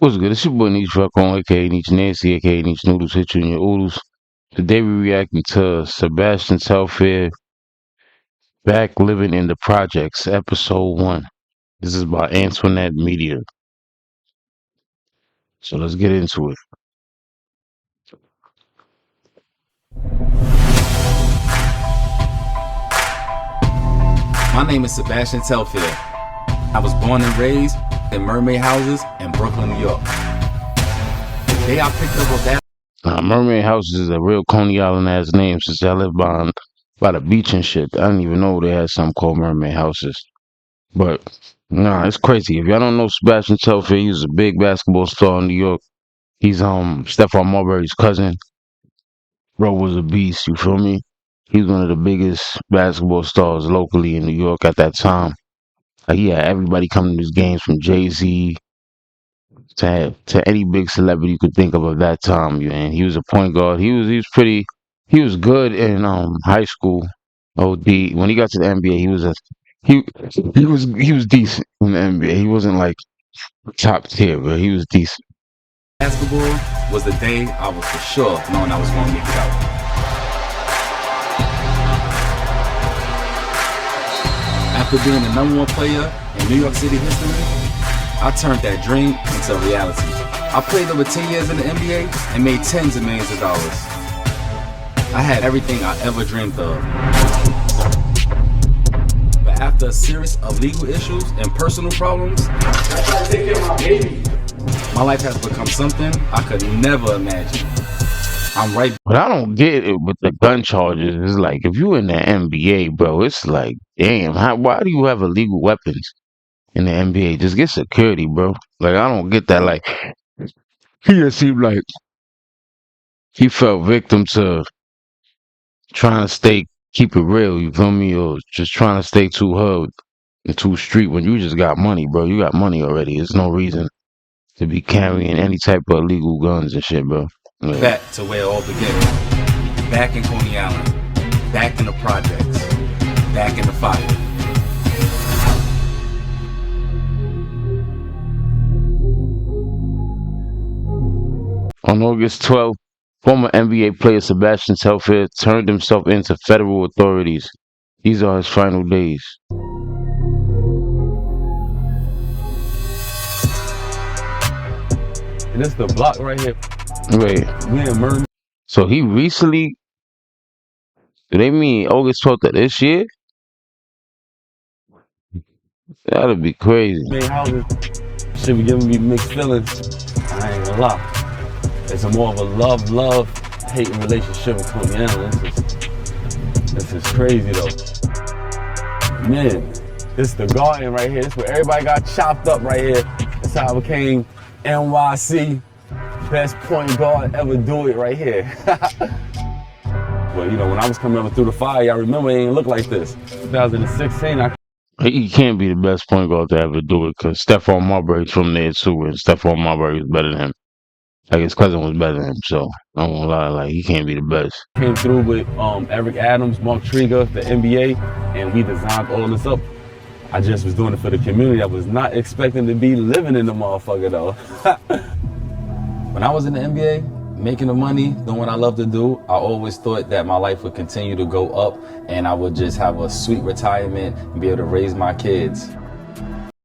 What's good? It's your boy Niche Rocco, aka Niche Nancy, aka Niche Noodles, hit you in your oodles. Today we reacting to Sebastian Telfair, Back Living in the Projects, Episode 1. This is by Antoinette Media. So let's get into it. My name is Sebastian Telfair. I was born and raised in mermaid houses in Brooklyn, New York. The day I picked up a Mermaid Houses is a real Coney Island ass name since I live by the beach and shit. I didn't even know they had something called Mermaid Houses. But, nah, it's crazy. If y'all don't know Sebastian Telfair, he was a big basketball star in New York. He's Stephon Marbury's cousin. Bro was a beast, you feel me? He was one of the biggest basketball stars locally in New York at that time. Like, he had everybody coming to his games from Jay-Z to any big celebrity you could think of that time, man. He was a point guard. He was good in high school. OD. When he got to the NBA, he he was decent in the NBA. He wasn't like top tier, but he was decent. basketball was the day I was for sure knowing I was going to make it out. After being the #1 player in New York City history, I turned that dream into reality. I played over 10 years in the NBA and made tens of millions of dollars. I had everything I ever dreamed of. But after a series of legal issues and personal problems, I tried to take care of my baby. My life has become something I could never imagine. I'm right. But I don't get it with the gun charges. It's like if you in the NBA, bro, it's like, damn, why do you have illegal weapons in the NBA? Just get security, bro. Like I don't get that. Like he just seemed like he fell victim to trying to keep it real. You feel me? Or just trying to stay too hood and too street when you just got money, bro. You got money already. There's no reason to be carrying any type of illegal guns and shit, bro. Yeah. Back to where it all began. Back in Coney Island. Back in the projects. Back in the fire. On August 12th, former NBA player Sebastian Telfair turned himself into federal authorities. These are his final days. And this the block right here. Wait, We in Mermaid. so he recently, do they mean August 12th of this year? That'd be crazy. houses. Should be giving me mixed feelings. I ain't gonna lie. It's a more of a love, hating relationship with Coney Island. This is crazy though. Man, this is the garden right here. This is where everybody got chopped up right here. That's how I became NYC best point guard ever do it right here. Well, you know, when I was coming up through the fire, I remember it didn't look like this. 2016, He can't be the best point guard to ever do it because Stephon Marbury's from there too, and Stephon Marbury was better than him. Like his cousin was better than him, so I won't lie, like he can't be the best. came through with Eric Adams, Mark Trigger, the NBA, and we designed all this up. I just was doing it for the community. I was not expecting to be living in the motherfucker though. When I was in the NBA, making the money, doing what I love to do, I always thought that my life would continue to go up and I would just have a sweet retirement and be able to raise my kids.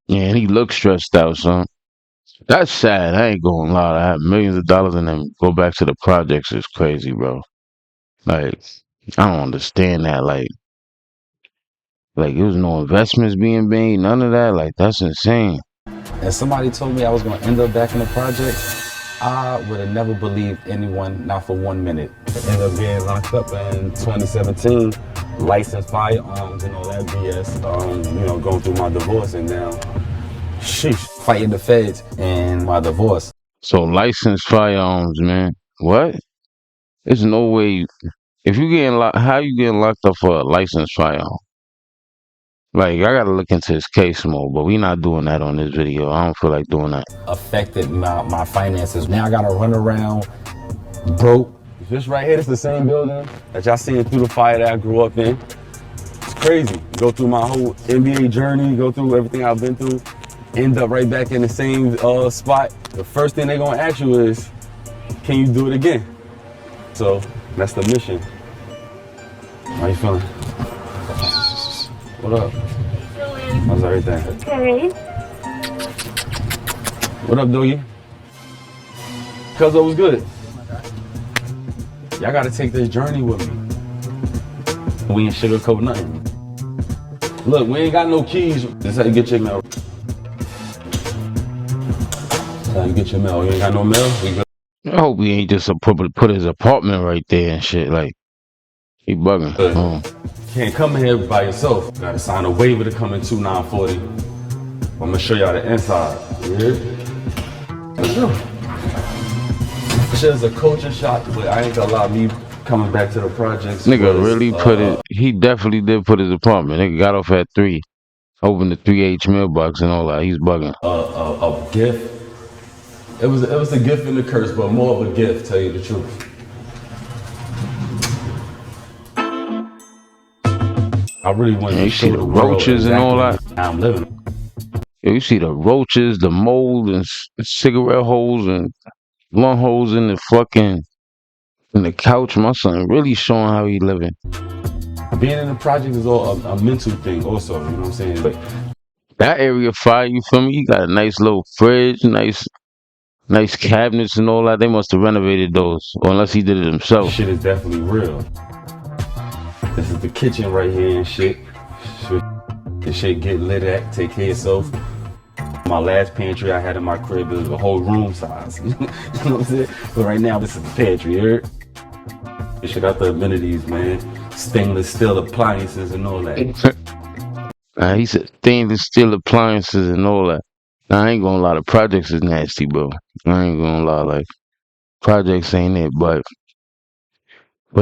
Yeah, and he looks stressed out, son. That's sad. I ain't gonna lie. I have millions of dollars and then go back to the projects is crazy, bro. Like, I don't understand that. Like there was no investments being made, none of that. Like, that's insane. And somebody told me I was going to end up back in the projects, I would have never believed anyone, not for 1 minute. Ended up being locked up in 2017, licensed firearms and all that BS. You know, going through my divorce and now, sheesh. Fighting the feds and my divorce. So licensed firearms, man. What? There's no way. If you getting locked, how you getting locked up for a licensed firearm? Like, I gotta look into his case more, but we not doing that on this video. I don't feel like doing that. Affected my finances. Now I gotta run around broke. This right here, this is the same building that y'all seen through the fire that I grew up in. It's crazy. Go through my whole NBA journey, go through everything I've been through, end up right back in the same spot. the first thing they're gonna ask you is, can you do it again? So that's the mission. How you feeling? What up? How's everything? Okay. What up, Doogie? Cuzzo was good. Y'all gotta take this journey with me. We ain't sugarcoat nothing. Look, we ain't got no keys. This is how you get your mail. This is how you get your mail. You ain't got no mail? We good. I hope he ain't just put his apartment right there and shit. Like, he bugging. Oh. Can't come here by yourself. Gotta sign a waiver to come in 2940. I'm gonna show y'all the inside. You hear? Let's go. This is a culture shock, but I ain't gonna lie, me coming back to the projects. Nigga really put it. He definitely did put his apartment. Nigga got off at 3. Opened the 3H mailbox and all that. He's bugging. A gift. It was a gift and a curse, but more of a gift, tell you the truth. I really want to see show the the world roaches and all that. how I'm living. Yo, you see the roaches, the mold, and cigarette holes and blunt holes in the couch. My son really showing how he living. Being in the project is all a mental thing also, you know what I'm saying? But That area fire, you feel me? You got a nice little fridge, nice cabinets and all that. They must have renovated those, or unless he did it himself. shit is definitely real. This is the kitchen right here and shit. The shit get lit at, take care of yourself. My last pantry I had in my crib was a whole room size. You know what I'm saying? But right now this is the pantry, you heard? This shit got the amenities, man. Stainless steel appliances and all that. He said stainless steel appliances and all that. Now, I ain't gonna lie, the projects is nasty, bro. I ain't gonna lie, like, projects ain't it, but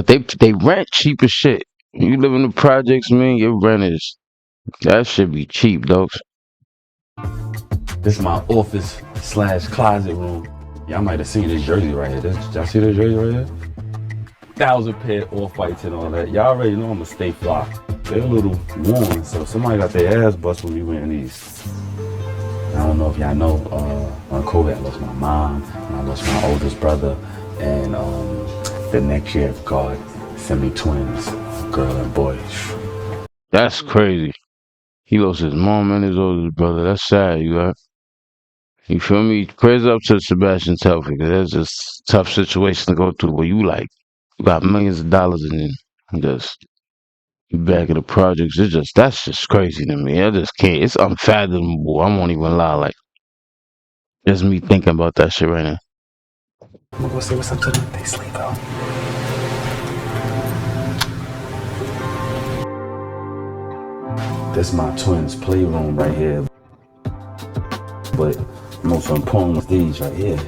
they rent cheap as shit. You live in the projects, man, your rent is, that should be cheap, dogs. This is my office / closet room. Y'all might have seen this jersey right here. Y'all see this jersey right here? 1,000 pair off-whites and all that. Y'all already know I'm gonna stay fly. They're a little worn, so somebody got their ass bust when we wearing these. I don't know if y'all know, on COVID I lost my mom, and I lost my oldest brother, and the next year, God sent me twins, girl and boy. That's crazy. He lost his mom and his oldest brother. That's sad, you feel me? Praise up to Sebastian Telfair, because that's just a tough situation to go through, but you got millions of dollars and then just you back in the projects. That's just crazy to me. I just can't. It's unfathomable. I won't even lie. Like, just me thinking about that shit right now. I'm gonna go see what's up to them. They sleep out. This is my twins' playroom right here. But most important is these right here.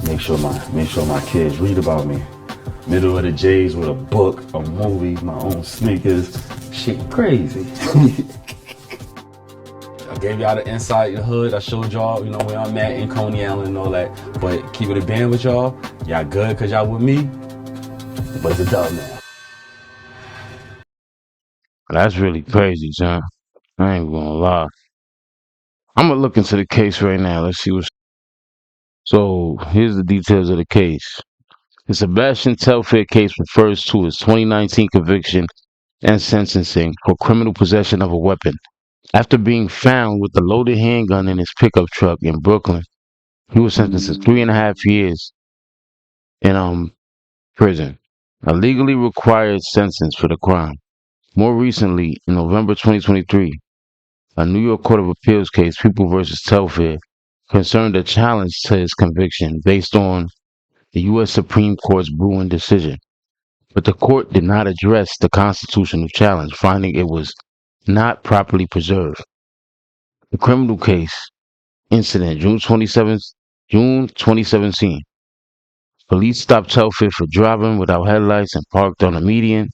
Make sure my kids read about me. Middle of the J's with a book, a movie, my own sneakers. Shit crazy. I gave y'all the inside of the hood. I showed y'all, you know, where I'm at in Coney Island and all that. But keep it a band with y'all. Y'all good because y'all with me. But it's a dub now. That's really crazy, son. I ain't gonna lie. I'm gonna look into the case right now. Let's see what's. So here's the details of the case. The Sebastian Telfair case refers to his 2019 conviction and sentencing for criminal possession of a weapon. After being found with a loaded handgun in his pickup truck in Brooklyn, he was sentenced to 3.5 years in prison, a legally required sentence for the crime. More recently, in November 2023, a New York Court of Appeals case, People versus Telfair, concerned a challenge to his conviction based on the U.S. Supreme Court's Bruin decision. But the court did not address the constitutional challenge, finding it was not properly preserved. The criminal case incident, June 2017. Police stopped Telfair for driving without headlights and parked on a median.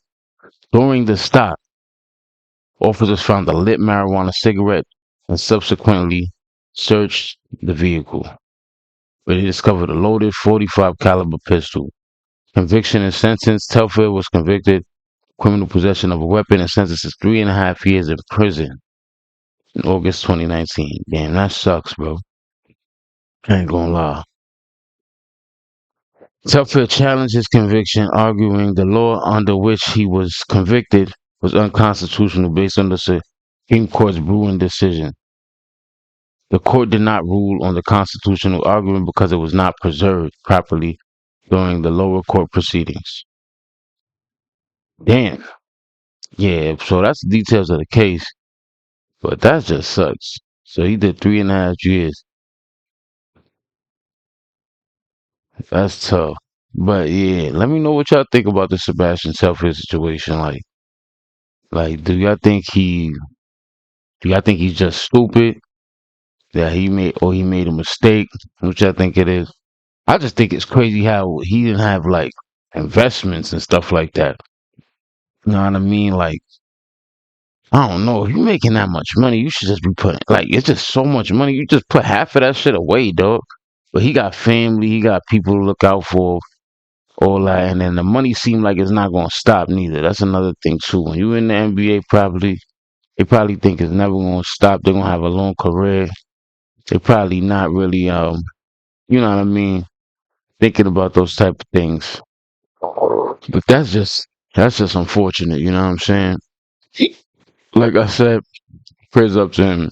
During the stop, officers found a lit marijuana cigarette and subsequently searched the vehicle, where they discovered a loaded .45 caliber pistol. Conviction and sentence: Telfair was convicted criminal possession of a weapon and sentenced to 3.5 years in prison in August 2019. Damn, that sucks, bro. I ain't gonna lie. Telfair challenged his conviction, arguing the law under which he was convicted was unconstitutional based on the Supreme Court's Bruin decision. The court did not rule on the constitutional argument because it was not preserved properly during the lower court proceedings. Damn. Yeah, so that's the details of the case, but that just sucks. So he did 3.5 years. That's tough. But yeah, let me know what y'all think about the Sebastian Telfair situation. Like, do y'all think he's just stupid that he made a mistake? What y'all think it is? I just think it's crazy how he didn't have like investments and stuff like that. You know what I mean? Like, I don't know. If you're making that much money, you should just be putting like it's just so much money. You just put half of that shit away, dog. But he got family, he got people to look out for, all that, and then the money seemed like it's not gonna stop neither. That's another thing too. When you in the NBA, they probably think it's never gonna stop. They're gonna have a long career. They probably not really you know what I mean, thinking about those type of things. But that's just unfortunate, you know what I'm saying? Like I said, prayers up to him.